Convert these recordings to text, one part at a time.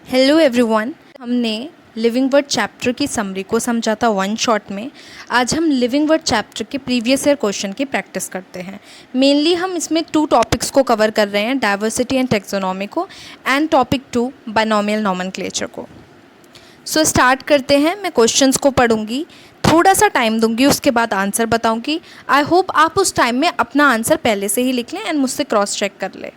Hello everyone. हमने living word chapter की summary को समझा था वन शॉट में। आज हम लिविंग वर्ड चैप्टर के प्रीवियस ईयर क्वेश्चन की प्रैक्टिस करते हैं। मेनली हम इसमें 2 टॉपिक्स को कवर कर रहे हैं, डाइवर्सिटी एंड टेक्सोनॉमी को एंड टॉपिक 2 बाइनोमियल नोमेनक्लेचर को। सो स्टार्ट करते हैं। मैं क्वेश्चंस को पढ़ूंगी, थोड़ा सा टाइम दूंगी, उसके बाद आंसर बताऊंगी। आई होप आप उस टाइम में अपना आंसर पहले से ही लिख लें एंड मुझसे क्रॉस चेक कर लें।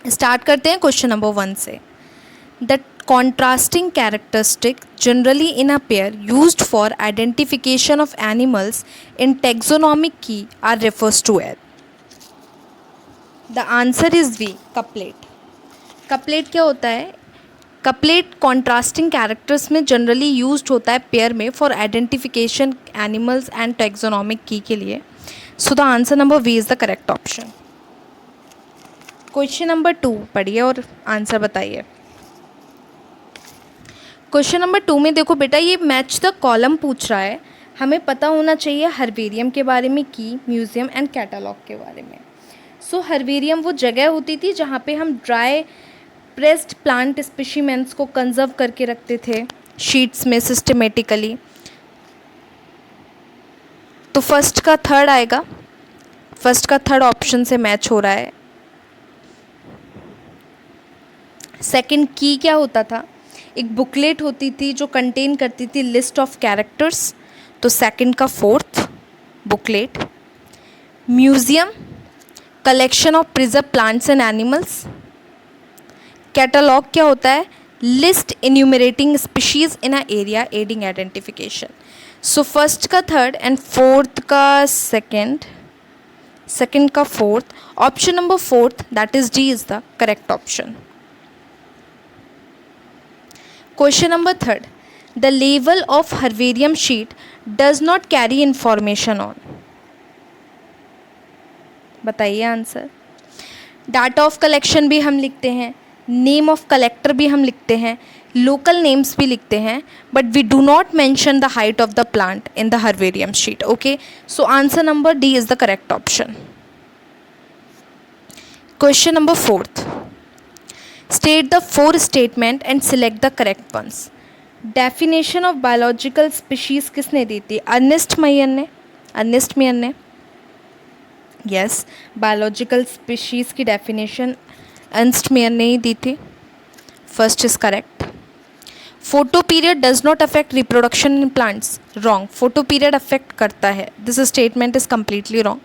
स्टार्ट करते हैं क्वेश्चन नंबर 1 से। The contrasting characteristic generally in a pair used for identification of animals in taxonomic key are refers to as. The answer is V. Couplet. Couplet क्या होता है? Couplet contrasting characters में generally used होता है pair में for identification animals and taxonomic key के लिए. So the answer number V is the correct option. Question number 2 पढ़िए और आंसर बताइए। क्वेश्चन नंबर 2 में देखो बेटा, ये मैच द कॉलम पूछ रहा है। हमें पता होना चाहिए हर्बेरियम के बारे में, की म्यूज़ियम एंड कैटलॉग के बारे में। सो हर्बेरियम वो जगह होती थी जहाँ पे हम ड्राई प्रेस्ड प्लांट स्पेसिमेंट्स को कंजर्व करके रखते थे शीट्स में सिस्टमेटिकली। तो फर्स्ट का थर्ड आएगा, फर्स्ट का थर्ड ऑप्शन से मैच हो रहा है। सेकंड की क्या होता था? एक बुकलेट होती थी जो कंटेन करती थी लिस्ट ऑफ कैरेक्टर्स, तो सेकंड का fourth booklet. Museum collection of preserve plants and animals. Catalogue क्या होता है? List enumerating species in a area aiding identification. So first का थर्ड एंड फोर्थ का सेकंड, सेकंड का fourth, option number fourth that is D is the correct option. Question number 3. The label of herbarium sheet does not carry information on. बताइए answer. Data of collection भी हम लिखते हैं, name of collector भी हम लिखते हैं, लोकल नेम्स भी लिखते हैं, but we do not mention the height of the plant in the herbarium sheet. Okay, so answer number D is the correct option. Question number 4. State the 4 statement and select the correct ones. Definition of biological species किसने दी थी? Ernest mayor ने, Ernest mayor ने। Yes, biological species की definition Ernest mayor ने ही दी थी। First is correct. Photo period does not affect reproduction in plants. Wrong. Photo period affect करता है. This statement is completely wrong.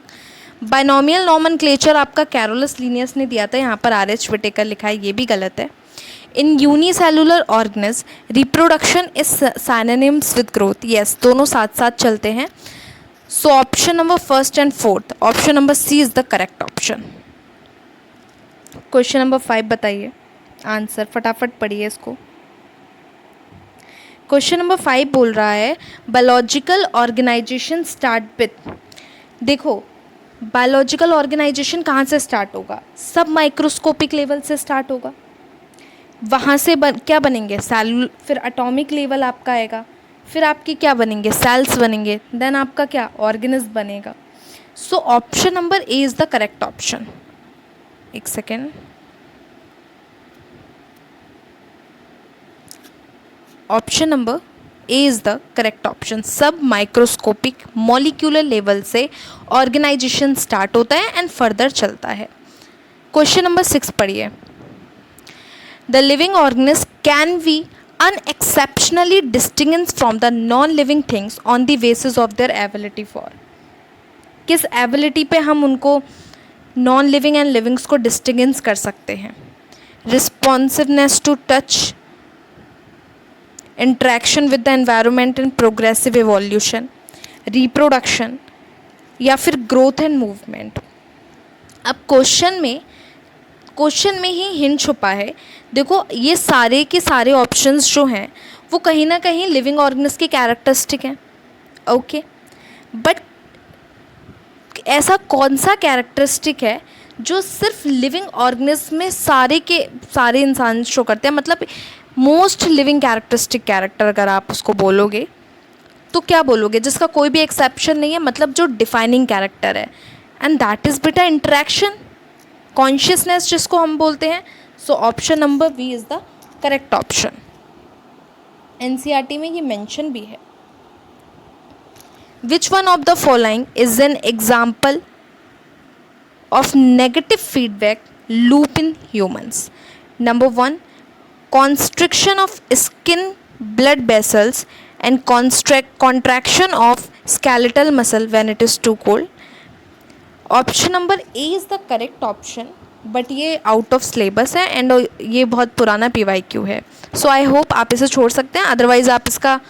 Binomial nomenclature आपका Carolus Linnaeus ने दिया था, यहाँ पर आर एच विटेकर लिखा है, ये भी गलत है। In unicellular organism reproduction is synonyms with growth. Yes, दोनों साथ साथ चलते हैं। So option number first and fourth, option number C is the correct option. Question number 5 बताइए आंसर, फटाफट पढ़िए इसको। क्वेश्चन नंबर 5 बोल रहा है बायोलॉजिकल ऑर्गेनाइजेशन स्टार्ट विथ। देखो, बायोलॉजिकल ऑर्गेनाइजेशन कहाँ से स्टार्ट होगा? सब माइक्रोस्कोपिक लेवल से स्टार्ट होगा। वहाँ से क्या बनेंगे? सेल, फिर एटॉमिक लेवल आपका आएगा, फिर आपके क्या बनेंगे? सेल्स बनेंगे, देन आपका क्या? ऑर्गेनिज्म बनेगा। So option number A is the correct option. एक second, option number A is the correct option. सब माइक्रोस्कोपिक मॉलिक्यूलर लेवल से ऑर्गेनाइजेशन स्टार्ट होता है एंड फर्दर चलता है। क्वेश्चन नंबर 6 पढ़िए। The living organism can be unexceptionally distinguish from the non living things on the basis of their ability for. किस ability पे हम उनको नॉन लिविंग एंड लिविंग्स को डिस्टिंग्विश कर सकते हैं? Responsiveness to touch, interaction with the environment and progressive evolution, reproduction, या फिर ग्रोथ एंड मूवमेंट। अब क्वेश्चन में ही हिंट छुपा है। देखो, ये सारे के सारे ऑप्शंस जो हैं वो कहीं ना कहीं लिविंग ऑर्गेनिज्म के कैरेक्टरिस्टिक हैं। ओके, बट ऐसा कौन सा कैरेक्टरिस्टिक है जो सिर्फ लिविंग ऑर्गेनिज्म में सारे के सारे इंसान शो करते हैं? मतलब मोस्ट लिविंग कैरेक्टरिस्टिक कैरेक्टर अगर आप उसको बोलोगे तो क्या बोलोगे? जिसका कोई भी एक्सेप्शन नहीं है, मतलब जो डिफाइनिंग कैरेक्टर है, एंड दैट इज़ बेटा इंटरेक्शन, कॉन्शियसनेस जिसको हम बोलते हैं। So option number B is the correct option. NCERT में ये मेंशन भी है। Which one of the following is an example of negative feedback loop in humans? Number 1, constriction of skin blood vessels and contraction of skeletal muscle when it is too cold. Option number A is the correct option, but ये out of syllabus है and ये बहुत पुराना PYQ है, सो I hope आप इसे छोड़ सकते हैं, अदरवाइज़ आप इसका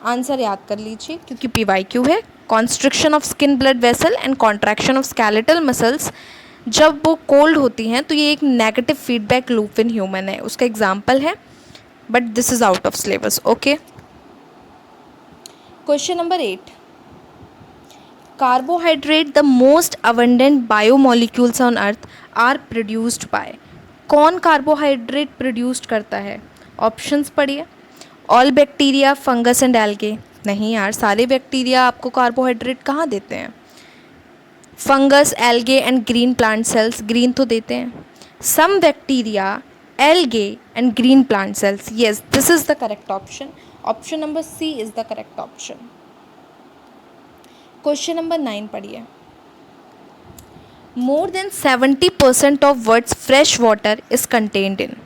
आंसर याद कर लीजिए क्योंकि PYQ है। Constriction of skin blood vessel and contraction of skeletal muscles, जब वो कोल्ड होती हैं तो ये एक negative feedback loop in human है, उसका एग्जाम्पल है, but this is out of syllabus. Okay, question number 8, carbohydrate the most abundant biomolecules on earth are produced by. कौन कार्बोहाइड्रेट प्रोड्यूस्ड करता है? ऑप्शंस पढ़िए। All bacteria, fungus and algae. नहीं यार, सारे बैक्टीरिया आपको कार्बोहाइड्रेट कहाँ देते हैं? Fungus, algae and green plant cells, green तो देते हैं। Some bacteria, algae and green plant cells, yes this is the correct option. Option number C is the correct option. Question number 9 पढ़िए। More than 70% of world's fresh water is contained in.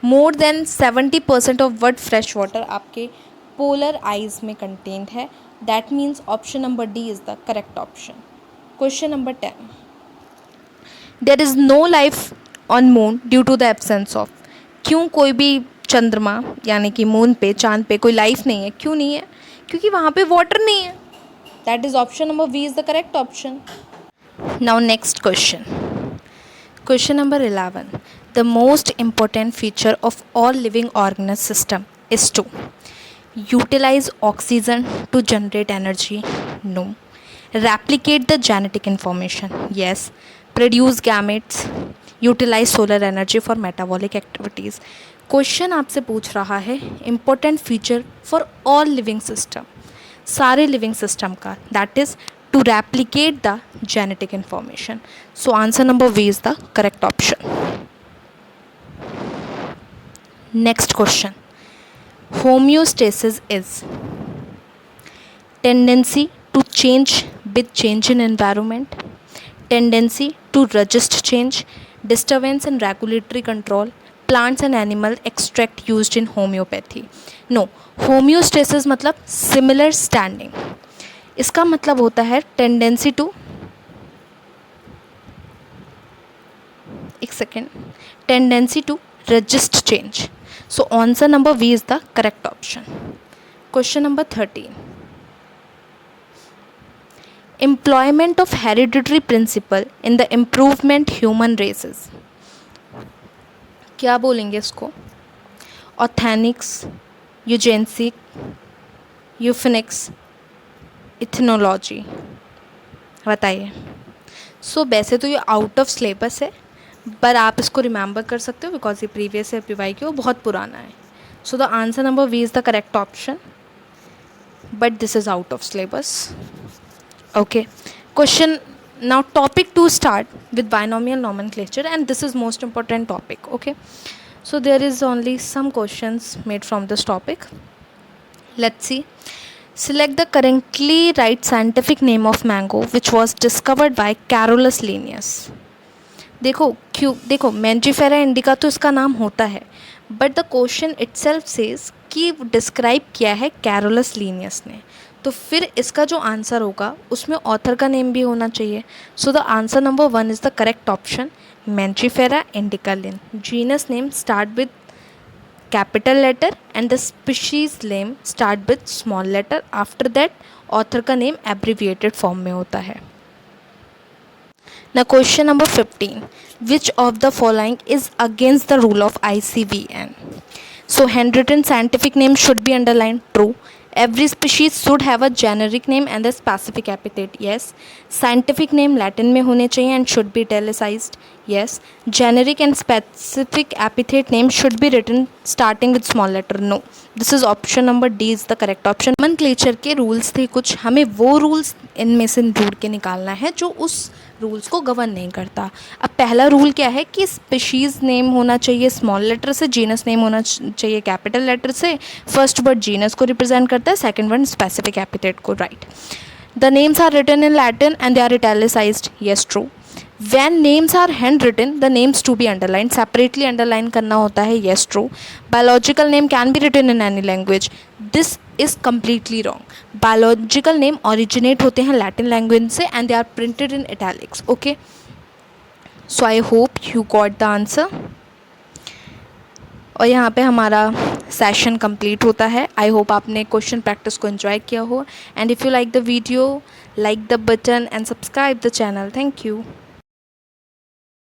More than 70% of world fresh water आपके polar ice में contained है, that means option number D is the correct option. Question number 10, there is no life on moon due to the absence of. क्यों कोई भी चंद्रमा यानी कि moon पे, चांद पे कोई लाइफ नहीं है? क्यों नहीं है? क्योंकि वहाँ पे वाटर नहीं है, that is option number B is the correct option. Now next question, question number 11, the most important feature of all living organism system is to utilize oxygen to generate energy, no. Replicate the genetic information, yes. Produce gametes, utilize solar energy for metabolic activities. Question आपसे पूछ रहा है important feature for all living system, सारे living system का, that is to replicate the genetic information. So answer number V is the correct option. Next question, homeostasis is tendency to change with change in environment, tendency to resist change, disturbance and regulatory control, plants and animal extract used in homeopathy. No, homeostasis मतलब similar standing, इसका मतलब होता है tendency to, एक second, tendency to resist change. So answer number V is the correct option. Question number 13, employment of hereditary principle in the improvement human races. क्या बोलेंगे इसको? ऑथेनिक्स, Eugenix, यूफेनिक्स, ethnology, बताइए। सो वैसे तो ये आउट ऑफ सिलेबस है, पर आप इसको रिमेंबर कर सकते हो बिकॉज ये प्रीवियस ईयर PYQ बहुत पुराना है। So the answer number V is the correct option, but this is out of syllabus. Okay, question now topic 2 start with binomial nomenclature and this is most important topic. Okay, so there is only some questions made from this topic. Let's see, select the correctly right scientific name of mango which was discovered by Carolus Linnaeus. देखो Mangifera indica तो इसका नाम होता है, but the question itself says कि describe किया है Carolus Linnaeus ने, तो फिर इसका जो आंसर होगा उसमें ऑथर का नेम भी होना चाहिए। So the answer number 1 is the correct option, Mangifera indica Linn. Genus name start with capital letter and the species name start with small letter, after that author का name abbreviated form में होता है। Now question number 15, which of the following is against the rule of ICVN? So handwritten scientific name should be underlined, true. Every species should have a generic name and a specific epithet, yes. Scientific name Latin में होने चाहिए and should be italicized, yes. Generic and specific epithet name should be written starting with small letter, no. This is option number D is the correct option. Nomenclature के rules थे कुछ, हमें वो rules इनमें से ढूंढ के निकालना है जो उस रूल्स को गवर्न नहीं करता। अब पहला रूल क्या है कि स्पीशीज़ नेम होना चाहिए स्मॉल लेटर से, जीनस नेम होना चाहिए कैपिटल लेटर से। फर्स्ट वर्ड जीनस को रिप्रेजेंट करता है, सेकंड वर्ड स्पेसिफिक एपिथेट को, right. The names are written in Latin and they are italicised, yes true. When names are handwritten, the names to be underlined, separately underline करना होता है, yes true. Biological name can be written in any language, this is completely wrong. Biological name originate होते हैं Latin language से and they are printed in italics, okay. So I hope you got the answer. और यहाँ पे हमारा session complete होता है। I hope आपने क्वेश्चन प्रैक्टिस को एंजॉय किया हो, and if you like the video, like the button and subscribe the channel. Thank you.